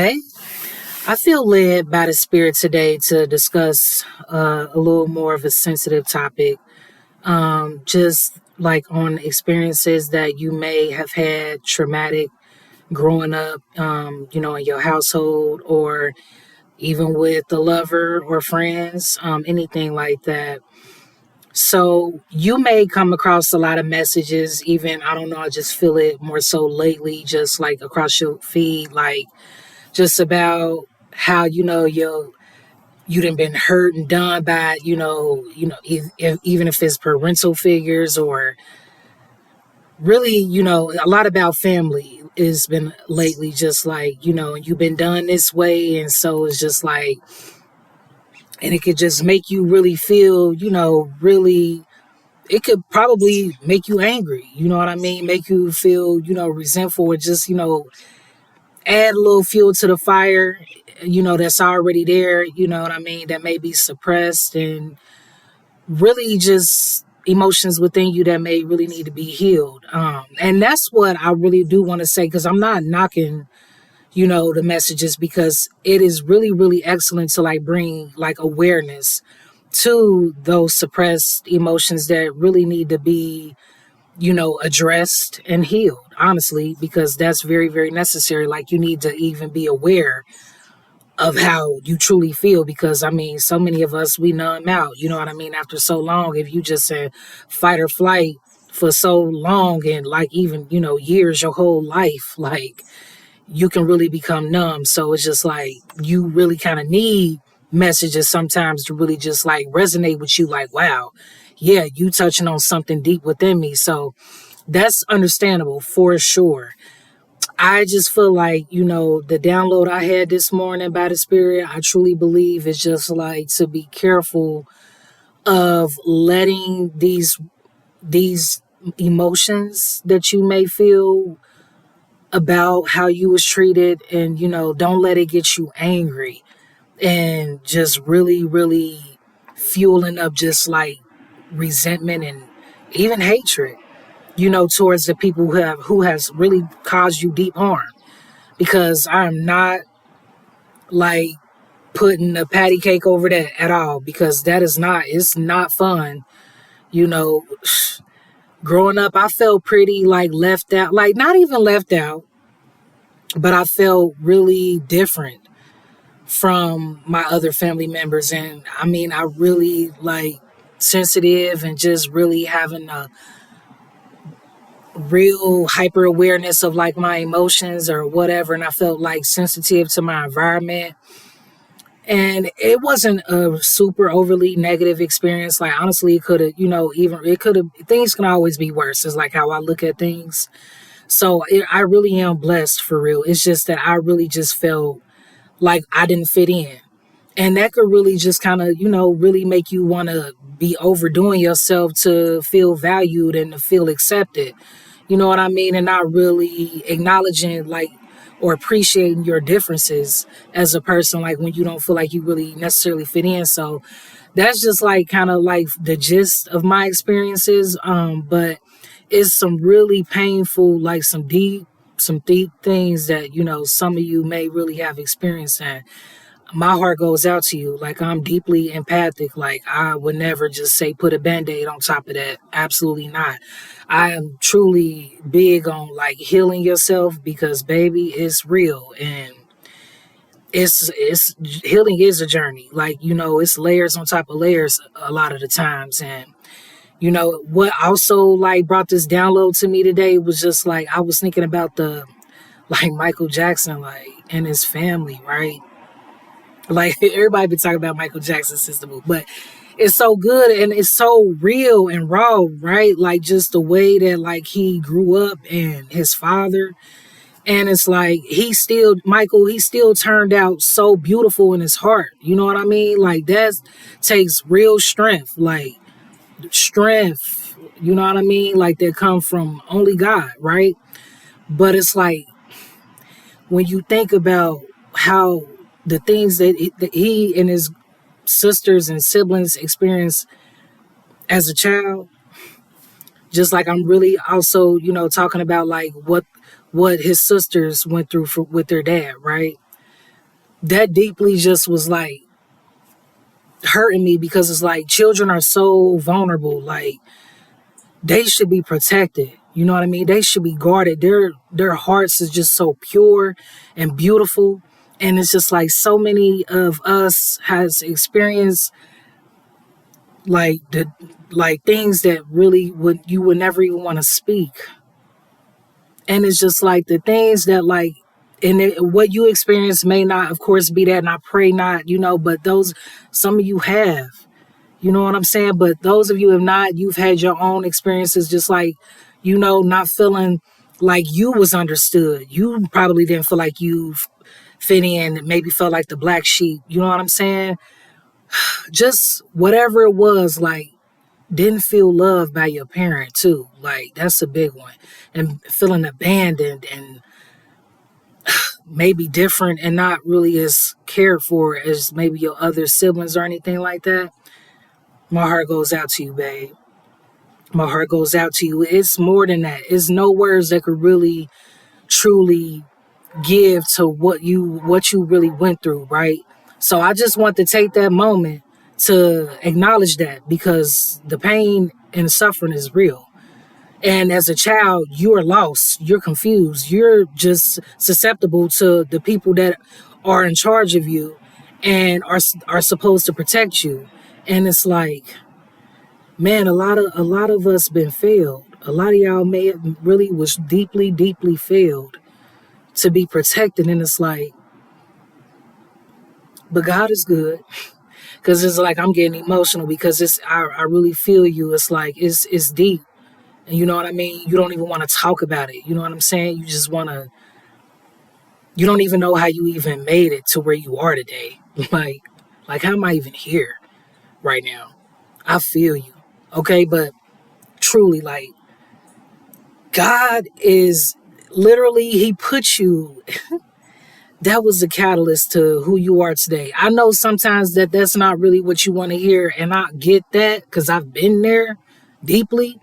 Hey, I feel led by the Spirit today to discuss a little more of a sensitive topic, just like on experiences that you may have had traumatic growing up, in your household or even with a lover or friends, anything like that. So you may come across a lot of messages, even, I don't know, I just feel it more so lately, just like across your feed, like just about how you done been hurt and done by even if it's parental figures or really a lot about family has been lately, just like you've been done this way, and so it's just like, and it could just make you really feel really, it could probably make you angry, you know what I mean, make you feel resentful, or just add a little fuel to the fire, that's already there, you know what I mean, that may be suppressed, and really just emotions within you that may really need to be healed. And that's what I really do want to say, because I'm not knocking, the messages, because it is really, really excellent to like bring like awareness to those suppressed emotions that really need to be addressed and healed, honestly, because that's very, very necessary. Like, you need to even be aware of how you truly feel, because I mean, so many of us, we numb out, you know what I mean, after so long. If you just said fight or flight for so long, and like even, years, your whole life, like you can really become numb. So it's just like you really kind of need messages sometimes to really just like resonate with you, like, wow, yeah, you touching on something deep within me. So that's understandable for sure. I just feel like, the download I had this morning by the Spirit, I truly believe is just like to be careful of letting these emotions that you may feel about how you was treated, and don't let it get you angry and just really, really fueling up just like resentment and even hatred, towards the people who has really caused you deep harm. Because I'm not like putting a patty cake over that at all, because that is not, it's not fun. You know, growing up, I felt pretty like left out, like not even left out, but I felt really different from my other family members. And I mean, I really like sensitive and just really having a real hyper awareness of like my emotions or whatever. And I felt like sensitive to my environment. And it wasn't a super overly negative experience. Like, honestly, it could have, even it could have, things can always be worse, is like how I look at things. So I really am blessed for real. It's just that I really just felt like I didn't fit in. And that could really just kind of, really make you want to be overdoing yourself to feel valued and to feel accepted. You know what I mean? And not really acknowledging like or appreciating your differences as a person, like when you don't feel like you really necessarily fit in. So that's just like kind of like the gist of my experiences. But it's some really painful, like some deep things that, some of you may really have experienced. And my heart goes out to you. Like, I'm deeply empathic. Like, I would never just say put a band-aid on top of that. Absolutely not. I am truly big on like healing yourself, because baby, it's real, and it's healing is a journey. Like, it's layers on top of layers a lot of the times. And what also like brought this download to me today was just like I was thinking about the like Michael Jackson, like, and his family, right? Like, everybody been talking about Michael Jackson since the movie, but it's so good and it's so real and raw, right? Like, just the way that like he grew up and his father, and it's like he still turned out so beautiful in his heart. You know what I mean? Like, that takes real strength, like strength. You know what I mean? Like, that come from only God, right? But it's like when you think about how the things that he and his sisters and siblings experienced as a child, just like I'm really also, talking about like what his sisters went through with their dad, right? that deeply just was like hurting me, because it's like children are so vulnerable. Like, they should be protected. You know what I mean? They should be guarded. Their hearts is just so pure and beautiful. And it's just like so many of us has experienced like things that really would never even want to speak. And it's just like the things that like, and what you experience may not, of course, be that, and I pray not, but those, some of you have, you know what I'm saying? But those of you have not, you've had your own experiences, just like, not feeling like you was understood. You probably didn't feel like you fit in, maybe felt like the black sheep, you know what I'm saying? Just whatever it was, like, didn't feel loved by your parent too. Like, that's a big one. And feeling abandoned and maybe different and not really as cared for as maybe your other siblings or anything like that. My heart goes out to you, babe. My heart goes out to you. It's more than that. It's no words that could really truly give to what you really went through, right? So I just want to take that moment to acknowledge that, because the pain and suffering is real. And as a child, you are lost, you're confused, you're just susceptible to the people that are in charge of you and are supposed to protect you. And it's like, man, a lot of us been failed. A lot of y'all may have really was deeply, deeply failed to be protected. And it's like, but God is good. Because it's like I'm getting emotional, because I really feel you. It's like it's deep. And you know what I mean? You don't even want to talk about it. You know what I'm saying? You just want to, you don't even know how you even made it to where you are today. like how am I even here right now? I feel you. Okay, but truly, like, God is literally, he put you, that was the catalyst to who you are today. I know sometimes that's not really what you want to hear, and I get that because I've been there deeply.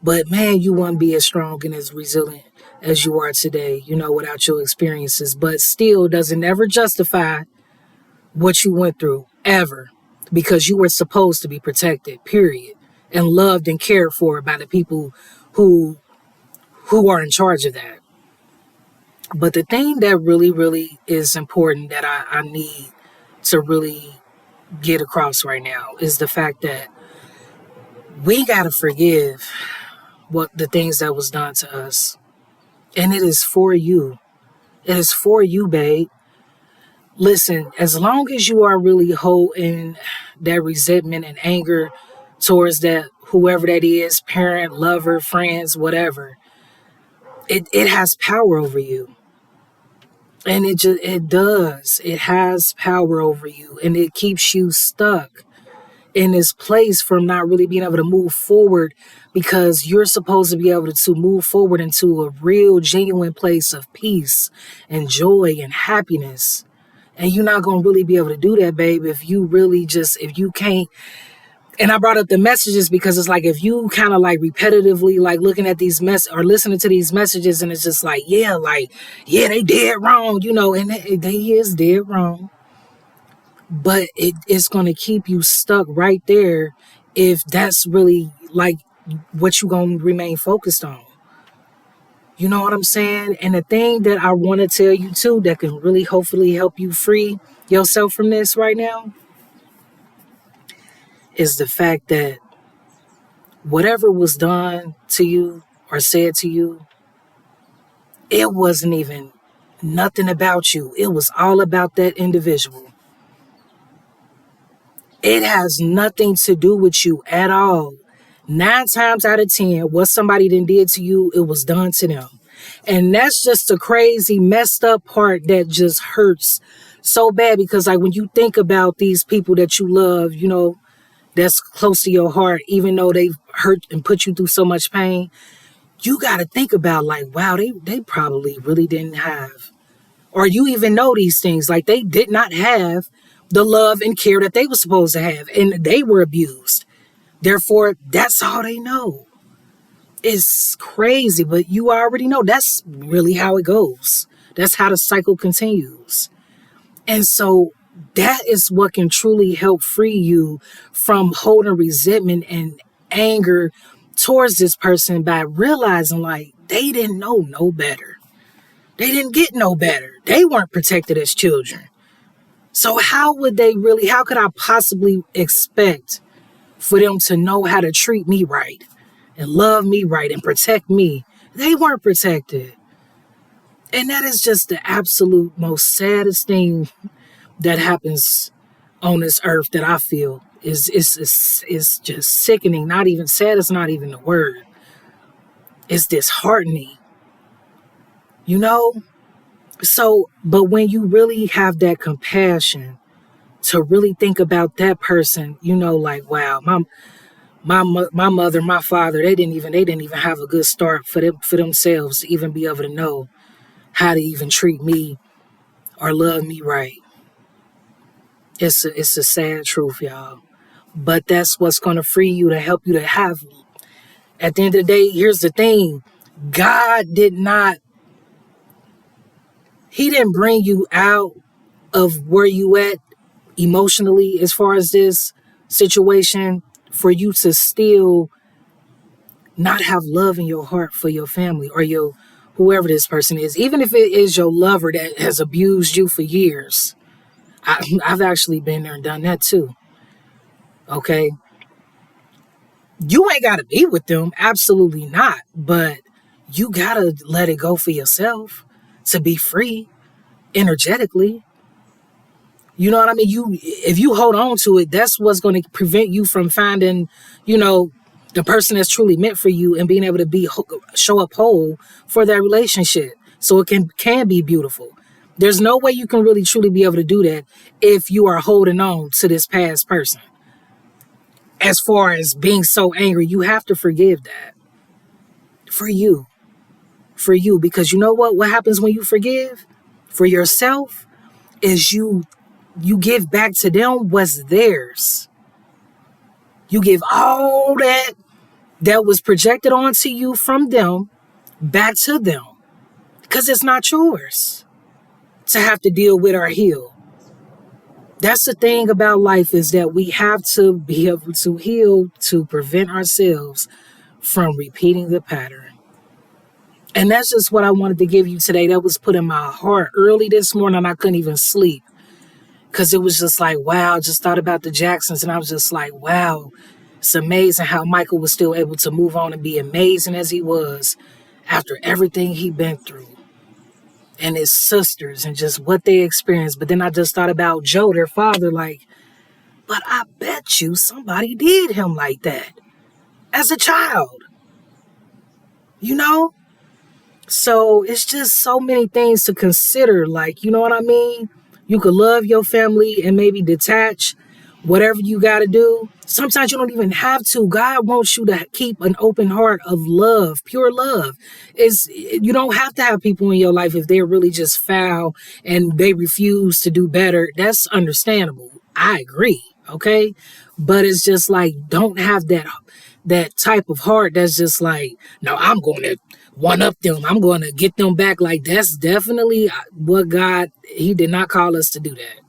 But man, you wouldn't be as strong and as resilient as you are today, without your experiences. But still doesn't ever justify what you went through, ever. Because you were supposed to be protected, period. And loved and cared for by the people who are in charge of that. But the thing that really, really is important that I need to really get across right now is the fact that we got to forgive what the things that was done to us. And it is for you. It is for you, babe. Listen, as long as you are really holding that resentment and anger towards that, whoever that is, parent, lover, friends, whatever, it has power over you. And it does. It has power over you. And it keeps you stuck in this place from not really being able to move forward, because you're supposed to be able to move forward into a real, genuine place of peace and joy and happiness. And you're not going to really be able to do that, babe, if you can't. And I brought up the messages because it's like, if you kind of like repetitively like looking at these or listening to these messages, and it's just like, yeah, they dead wrong, and they is dead wrong. But it's going to keep you stuck right there if that's really like what you're going to remain focused on. You know what I'm saying? And the thing that I want to tell you too, that can really hopefully help you free yourself from this right now, is the fact that whatever was done to you or said to you, it wasn't even nothing about you. It was all about that individual. It has nothing to do with you at all. 9 times out of 10, what somebody done did to you, it was done to them. And that's just the crazy, messed up part that just hurts so bad, because like when you think about these people that you love, that's close to your heart, even though they've hurt and put you through so much pain, you got to think about like, wow, they probably really didn't have, or you even know these things, like they did not have the love and care that they were supposed to have, and they were abused. Therefore, that's all they know. It's crazy, but you already know that's really how it goes. That's how the cycle continues. And so that is what can truly help free you from holding resentment and anger towards this person, by realizing like they didn't know no better. They didn't get no better. They weren't protected as children. So how could I possibly expect for them to know how to treat me right and love me right and protect me? They weren't protected. And that is just the absolute most saddest thing that happens on this earth, that I feel is just sickening. Not even sad is not even the word. It's disheartening, you know? So, but when you really have that compassion to really think about that person, like, wow, my mother, my father, they didn't even have a good start for themselves to even be able to know how to even treat me or love me right. It's a sad truth, y'all. But that's what's going to free you, to help you to have. At the end of the day, here's the thing. God he didn't bring you out of where you at emotionally as far as this situation for you to still not have love in your heart for your family or your whoever this person is. Even if it is your lover that has abused you for years. I've actually been there and done that too. Okay. You ain't got to be with them. Absolutely not. But you got to let it go for yourself to be free energetically. You know what I mean? If you hold on to it, that's what's going to prevent you from finding, the person that's truly meant for you and being able to show up whole for that relationship. So it can be beautiful. There's no way you can really truly be able to do that if you are holding on to this past person. As far as being so angry, you have to forgive that. For you. Because you know what happens when you forgive? For yourself is you give back to them what's theirs. You give all that was projected onto you from them back to them. Because it's not yours to have to deal with or heal. That's the thing about life, is that we have to be able to heal to prevent ourselves from repeating the pattern. And that's just what I wanted to give you today. That was put in my heart early this morning. I couldn't even sleep because it was just like, wow, just thought about the Jacksons. And I was just like, wow, it's amazing how Michael was still able to move on and be amazing as he was after everything he'd been through. And his sisters and just what they experienced. But then I just thought about Joe, their father, like, but I bet you somebody did him like that as a child, So it's just so many things to consider. Like, you know what I mean? You could love your family and maybe detach whatever you got to do. Sometimes you don't even have to. God wants you to keep an open heart of love, pure love. You don't have to have people in your life if they're really just foul and they refuse to do better. That's understandable. I agree. Okay. But it's just like, don't have that type of heart that's just like, no, I'm going to one up them. I'm going to get them back. Like, that's definitely what God, he did not call us to do that.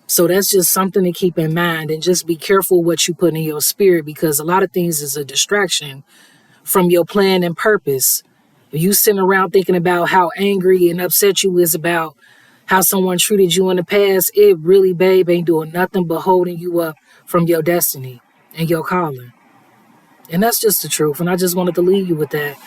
So that's just something to keep in mind, and just be careful what you put in your spirit, because a lot of things is a distraction from your plan and purpose. If you sitting around thinking about how angry and upset you is about how someone treated you in the past, it really, babe, ain't doing nothing but holding you up from your destiny and your calling. And that's just the truth. And I just wanted to leave you with that.